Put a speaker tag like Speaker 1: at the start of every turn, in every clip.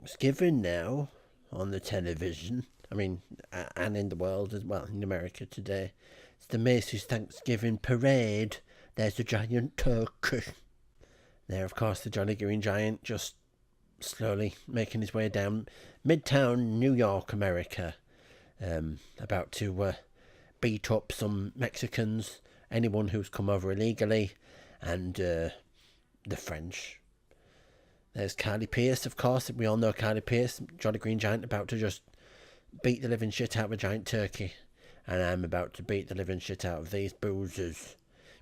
Speaker 1: Thanksgiving now on the television. I mean, and in the world as well, in America today. It's the Macy's Thanksgiving Parade. There's a giant turkey. There, of course, the Jolly Green Giant just slowly making his way down Midtown, New York, America. About to beat up some Mexicans, anyone who's come over illegally, and the French. There's Carly Pierce, of course. We all know Carly Pierce, Jolly Green Giant, about to just beat the living shit out of a giant turkey. And I'm about to beat the living shit out of these boozers.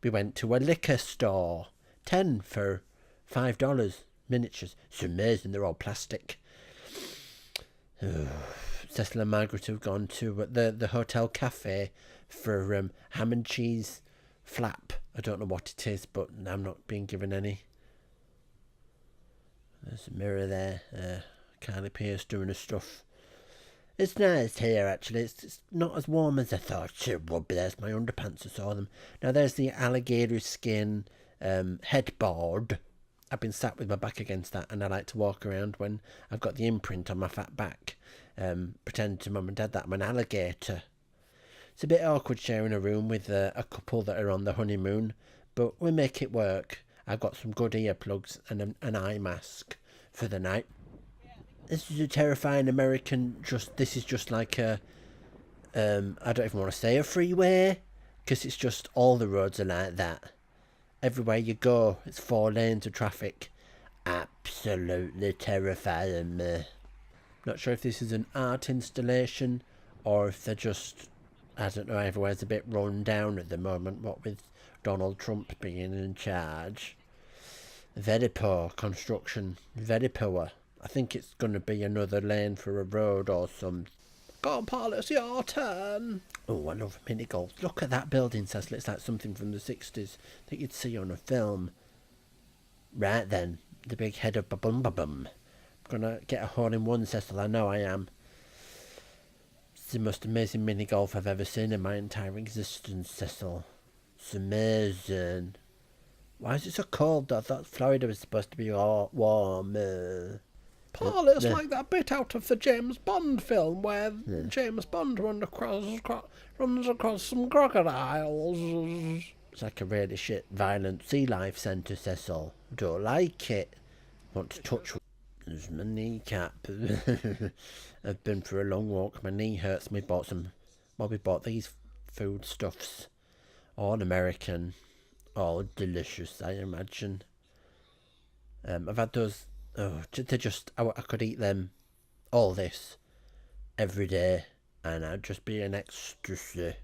Speaker 1: We went to a liquor store. 10 for $5. Miniatures. It's amazing, they're all plastic. Cecil and Margaret have gone to the hotel cafe for ham and cheese flap. I don't know what it is, but I'm not being given any. There's a mirror there. Carly Pierce doing her stuff. It's nice here, actually. It's not as warm as I thought it would be. There's my underpants, I saw them. Now there's the alligator skin headboard. I've been sat with my back against that, and I like to walk around when I've got the imprint on my fat back. Pretend to mum and dad that I'm an alligator. It's a bit awkward sharing a room with a couple that are on the honeymoon, but we make it work. I've got some good earplugs and an eye mask for the night. This is a terrifying American, this is just like a, I don't even want to say a freeway, because it's just all the roads are like that. Everywhere you go, it's 4 lanes of traffic. Absolutely terrifying me. Not sure if this is an art installation, or if they're just, I don't know, everywhere's a bit run down at the moment, what with Donald Trump being in charge. Very poor construction, very poor. I think it's going to be another lane for a road or some. Go on, Paul, it's your turn. Oh, I love mini golf. Look at that building, Cecil. It's like something from the 60s that you'd see on a film. Right then, the big head of ba-bum. I'm going to get a hole-in-one, Cecil. I know I am. It's the most amazing mini golf I've ever seen in my entire existence, Cecil. It's amazing. Why is it so cold, though? I thought Florida was supposed to be all warm.
Speaker 2: Paul, it's like that bit out of the James Bond film where James Bond runs across some crocodiles.
Speaker 1: It's like a really shit, violent sea life centre, Cecil. Don't like it. Want to touch. There's my kneecap. I've been for a long walk. My knee hurts. We bought these foodstuffs. All American. All delicious, I imagine. I've had those. Oh, I could eat them, all this, every day, and I'd just be an ecstasy.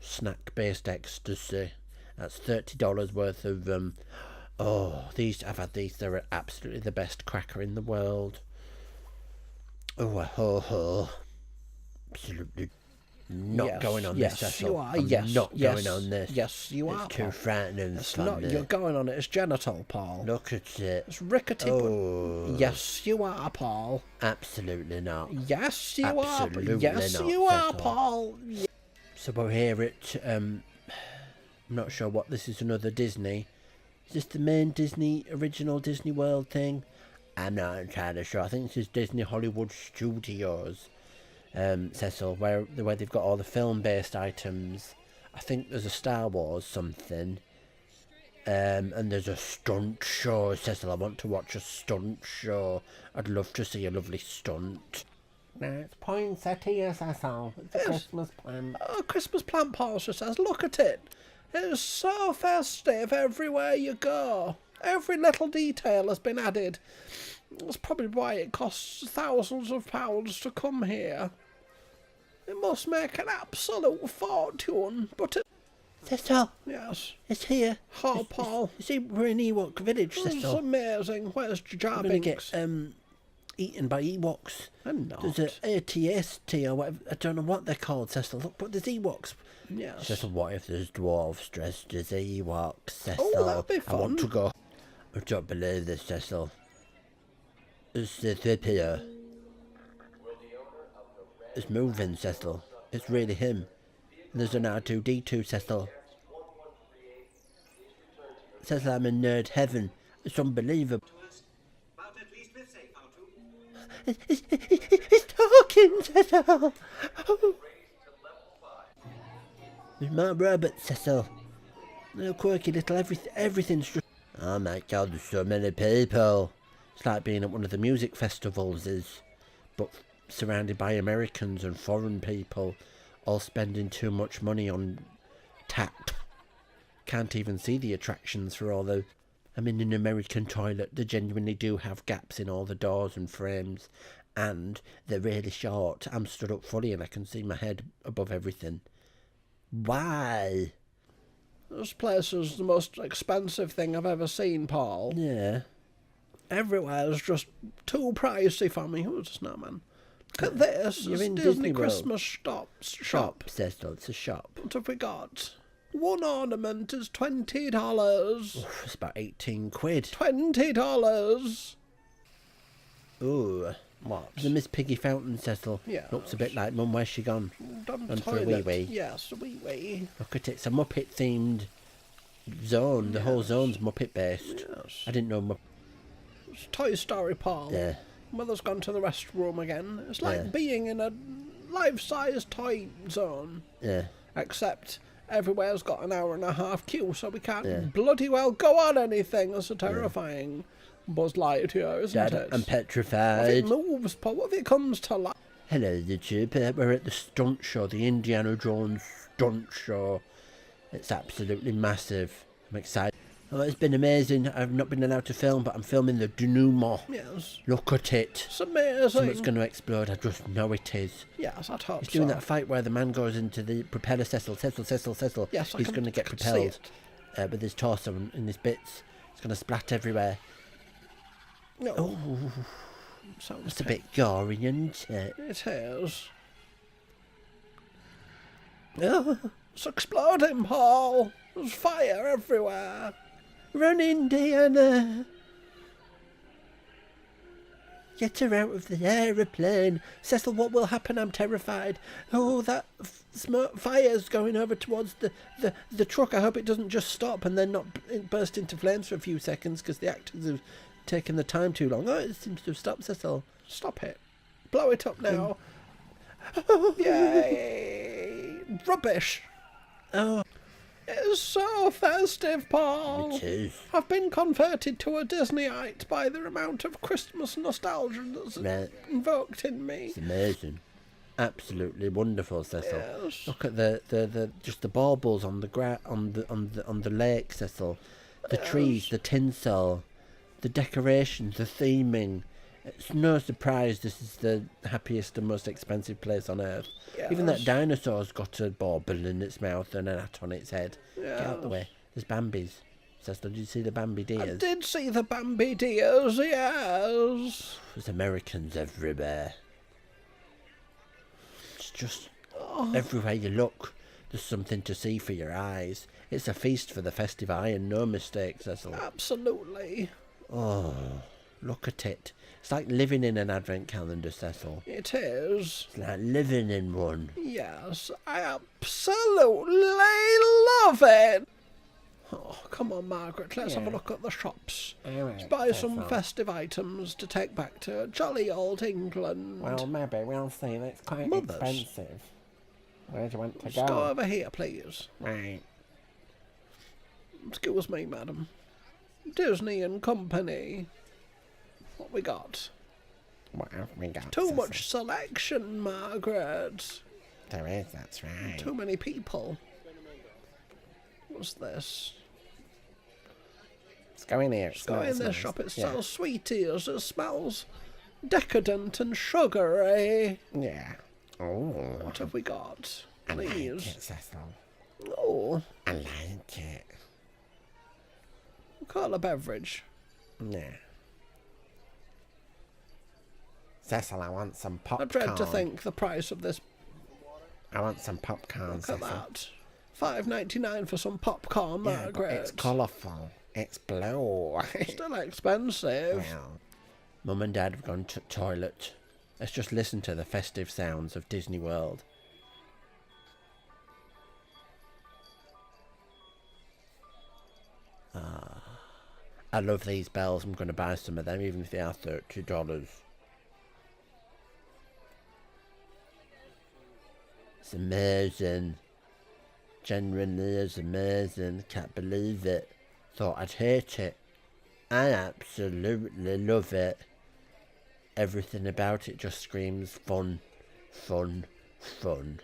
Speaker 1: Snack-based ecstasy. That's $30 worth of, I've had these, they're absolutely the best cracker in the world. Oh, ho. Absolutely not going on this, Cecil.
Speaker 2: You are.
Speaker 1: I'm not going on this.
Speaker 2: Yes, you are.
Speaker 1: It's too frightening.
Speaker 2: It's not. You're going on it. It's genital, Paul.
Speaker 1: Look at it.
Speaker 2: It's rickety.
Speaker 1: Oh.
Speaker 2: Yes, you are, Paul.
Speaker 1: Absolutely not.
Speaker 2: Yes, you
Speaker 1: Absolutely
Speaker 2: are. Yes,
Speaker 1: not,
Speaker 2: you are,
Speaker 1: Cecil.
Speaker 2: Paul.
Speaker 1: So we're here at, I'm not sure what this is, another Disney. Is this the main original Disney World thing? I'm not entirely sure. I think this is Disney Hollywood Studios. Cecil, where they've got all the film-based items. I think there's a Star Wars something. And there's a stunt show, Cecil. I want to watch a stunt show. I'd love to see a lovely stunt. Now it's poinsettia, Cecil. It's a Christmas plant.
Speaker 2: Oh, Christmas plant, Paul says. Look at it. It's so festive everywhere you go. Every little detail has been added. That's probably why it costs thousands of pounds to come here. It must make an absolute fortune, but it...
Speaker 1: Cecil!
Speaker 2: Yes?
Speaker 1: It's here.
Speaker 2: Oh, Paul.
Speaker 1: You see, we're in Ewok village,
Speaker 2: It's
Speaker 1: Cecil.
Speaker 2: amazing. Where's Jar
Speaker 1: We're going to
Speaker 2: Binks?
Speaker 1: get eaten by Ewoks.
Speaker 2: I'm not.
Speaker 1: There's an ATST or whatever. I don't know what they're called, Cecil. Look, but there's Ewoks.
Speaker 2: Yes.
Speaker 1: Cecil, what if there's dwarves dressed as Ewoks, Cecil?
Speaker 2: Oh, that'd be fun.
Speaker 1: I want to go. I don't believe this, Cecil. It's the thip here. It's moving, Cecil. It's really him. And there's an R2-D2, Cecil. Cecil, I'm in nerd heaven. It's unbelievable. He's talking, Cecil. There's my robot, Cecil. No quirky little everything's just... Oh my god, there's so many people. It's like being at one of the music festivals but surrounded by Americans and foreign people, all spending too much money on tap. Can't even see the attractions for all the... I'm in an American toilet. They genuinely do have gaps in all the doors and frames, and they're really short. I'm stood up fully and I can see my head above everything. Why?
Speaker 2: This place is the most expensive thing I've ever seen, Paul.
Speaker 1: Yeah.
Speaker 2: Everywhere is just too pricey for me. Who's a snowman? Look at this.
Speaker 1: You're
Speaker 2: It's
Speaker 1: in
Speaker 2: Disney
Speaker 1: Disney World.
Speaker 2: Christmas shop.
Speaker 1: Cecil, it's a shop.
Speaker 2: What have we got? One ornament is $20.
Speaker 1: It's about 18 quid.
Speaker 2: $20.
Speaker 1: Ooh.
Speaker 2: What?
Speaker 1: The Miss Piggy fountain, Cecil.
Speaker 2: Yeah.
Speaker 1: Looks a bit like Mum, where's she gone?
Speaker 2: Done
Speaker 1: And for a
Speaker 2: toilet.
Speaker 1: wee wee.
Speaker 2: Yes, a wee wee.
Speaker 1: Look at it, it's a Muppet themed zone. The whole zone's Muppet based.
Speaker 2: Yes.
Speaker 1: I didn't know
Speaker 2: It's Toy Story, Paul.
Speaker 1: Yeah.
Speaker 2: Mother's gone to the restroom again. It's like
Speaker 1: Yeah.
Speaker 2: being in a life-size toy zone.
Speaker 1: Yeah.
Speaker 2: Except everywhere's got an hour and a half queue, so we can't
Speaker 1: Yeah.
Speaker 2: bloody well go on anything. That's a terrifying Buzz Lightyear, isn't
Speaker 1: Dad,
Speaker 2: it?
Speaker 1: I'm
Speaker 2: If
Speaker 1: petrified.
Speaker 2: it moves, Paul, what if it comes to life?
Speaker 1: Hello, YouTube. We're at the stunt show, the Indiana Jones stunt show. It's absolutely massive. I'm excited. Oh, it's been amazing. I've not been allowed to film, but I'm filming the denouement.
Speaker 2: Yes.
Speaker 1: Look at it.
Speaker 2: It's amazing.
Speaker 1: Something's going to explode. I just know it is.
Speaker 2: Yes, I'd hope
Speaker 1: He's doing
Speaker 2: so.
Speaker 1: that fight where the man goes into the propeller. Cecil.
Speaker 2: Yes, I
Speaker 1: He's
Speaker 2: can-
Speaker 1: going to get
Speaker 2: I can see
Speaker 1: propelled
Speaker 2: it.
Speaker 1: with his torso and his bits. It's going to splat everywhere.
Speaker 2: No.
Speaker 1: Oh,
Speaker 2: Sounds
Speaker 1: it's a bit gory, isn't it?
Speaker 2: It is.
Speaker 1: Oh,
Speaker 2: It's exploding, Paul. There's fire everywhere.
Speaker 1: run, Indiana. Get her out of the aeroplane. Cecil, what will happen? I'm terrified. Oh, that smoke fire's going over towards the truck. I hope it doesn't just stop and then not burst into flames for a few seconds because the actors have taken the time too long. Oh, it seems to have stopped, Cecil.
Speaker 2: Stop it. Blow it up now. Yay! Rubbish.
Speaker 1: Oh,
Speaker 2: It's so festive, Paul.
Speaker 1: it is.
Speaker 2: I've been converted to a Disneyite by the amount of Christmas nostalgia that's
Speaker 1: Right.
Speaker 2: invoked in me.
Speaker 1: It's amazing. Absolutely wonderful, Cecil.
Speaker 2: Yes.
Speaker 1: Look at the just the baubles on the lake, Cecil. The trees, the tinsel, the decorations, the theming. It's no surprise this is the happiest and most expensive place on earth. Even that
Speaker 2: Yes.
Speaker 1: dinosaur's got a bauble in its mouth and an hat on its head. Get out the
Speaker 2: Yes.
Speaker 1: way. There's Bambis. Cecil, did you see the Bambi
Speaker 2: I
Speaker 1: deers?
Speaker 2: did see the Bambi deers, yes.
Speaker 1: There's Americans everywhere. It's just everywhere you look, there's something to see for your eyes. It's a feast for the festive eye and no mistake, Cecil.
Speaker 2: Absolutely.
Speaker 1: Oh, look at it. It's like living in an advent calendar, Cecil.
Speaker 2: It is.
Speaker 1: It's like living in one.
Speaker 2: Yes, I absolutely love it. Oh, come on, Margaret, let's have a look at the shops. Let's buy some festive items to take back to jolly old England.
Speaker 1: Well, maybe we'll see. That's quite
Speaker 2: Mothers.
Speaker 1: expensive. Where do you want to
Speaker 2: Let's go over here, please.
Speaker 1: Right.
Speaker 2: Excuse me, madam. Disney and Company. What we got?
Speaker 1: What have we got?
Speaker 2: Too
Speaker 1: Cecil?
Speaker 2: much selection, Margaret.
Speaker 1: There is, that's right.
Speaker 2: Too many people. What's this?
Speaker 1: Let's go in here.
Speaker 2: Let's go in this shop. It sells sweeties. It smells decadent and sugary.
Speaker 1: Yeah. Oh.
Speaker 2: What have we got?
Speaker 1: I like
Speaker 2: Please.
Speaker 1: it, Cecil.
Speaker 2: Oh,
Speaker 1: I like it.
Speaker 2: cola beverage.
Speaker 1: Yeah. Cecil, I want some
Speaker 2: I
Speaker 1: popcorn.
Speaker 2: dread to think the price of this.
Speaker 1: I want some popcorn,
Speaker 2: Look at
Speaker 1: Cecil.
Speaker 2: that. $5.99 for some popcorn,
Speaker 1: Yeah, but
Speaker 2: Margaret.
Speaker 1: it's colourful. It's blue.
Speaker 2: Still expensive.
Speaker 1: Well, Mum and Dad have gone to toilet. Let's just listen to the festive sounds of Disney World. I love these bells. I'm going to buy some of them, even if they are $30. It's amazing. Genuinely is amazing. Can't believe it. Thought I'd hate it. I absolutely love it. Everything about it just screams fun, fun, fun.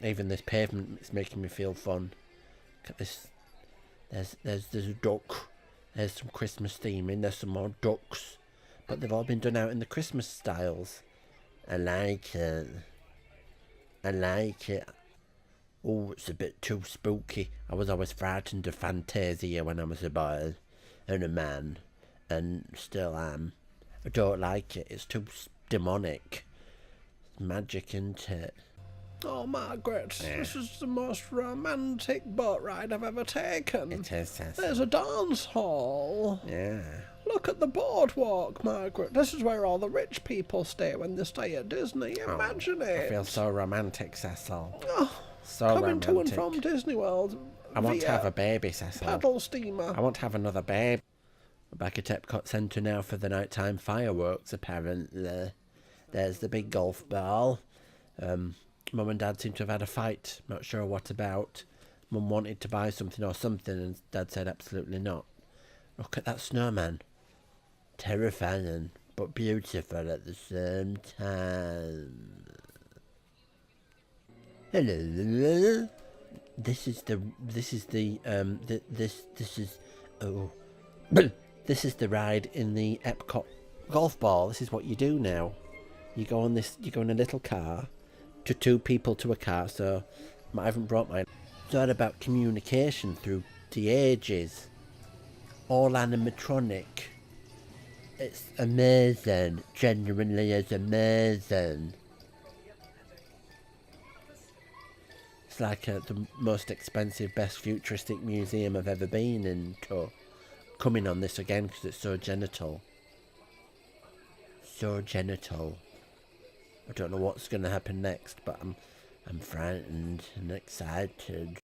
Speaker 1: Even this pavement is making me feel fun. Look at this. There's a duck. There's some Christmas theming. There's some more ducks. But they've all been done out in the Christmas styles. I like it. I like it. Oh, it's a bit too spooky. I was always frightened of Fantasia when I was a boy and a man. And still am. I don't like it. It's too demonic. It's magic, isn't it?
Speaker 2: Oh, Margaret,
Speaker 1: Yeah.
Speaker 2: this is the most romantic boat ride I've ever taken.
Speaker 1: It is, Cecil.
Speaker 2: There's a dance hall.
Speaker 1: Yeah.
Speaker 2: Look at the boardwalk, Margaret. This is where all the rich people stay when they stay at Disney. Imagine
Speaker 1: I
Speaker 2: it.
Speaker 1: feel so romantic, Cecil.
Speaker 2: Oh,
Speaker 1: So
Speaker 2: coming
Speaker 1: romantic.
Speaker 2: to and from Disney World.
Speaker 1: I want to
Speaker 2: via
Speaker 1: have a baby, Cecil.
Speaker 2: paddle steamer.
Speaker 1: I want to have another baby. We're back at Epcot Centre now for the nighttime fireworks, apparently. There's the big golf ball. Mum and Dad seem to have had a fight. Not sure what about. Mum wanted to buy something or something, and Dad said absolutely not. Look at that snowman. Terrifying, but beautiful at the same time. Hello. This is the ride in the Epcot golf ball. This is what you do now. You go on a little car to two people to a car, so I haven't brought mine. It's all about communication through the ages. All animatronic. It's amazing. Genuinely is amazing. It's like the most expensive, best futuristic museum I've ever been into. Coming on this again because it's so genital. So genital. I don't know what's going to happen next, but I'm frightened and excited.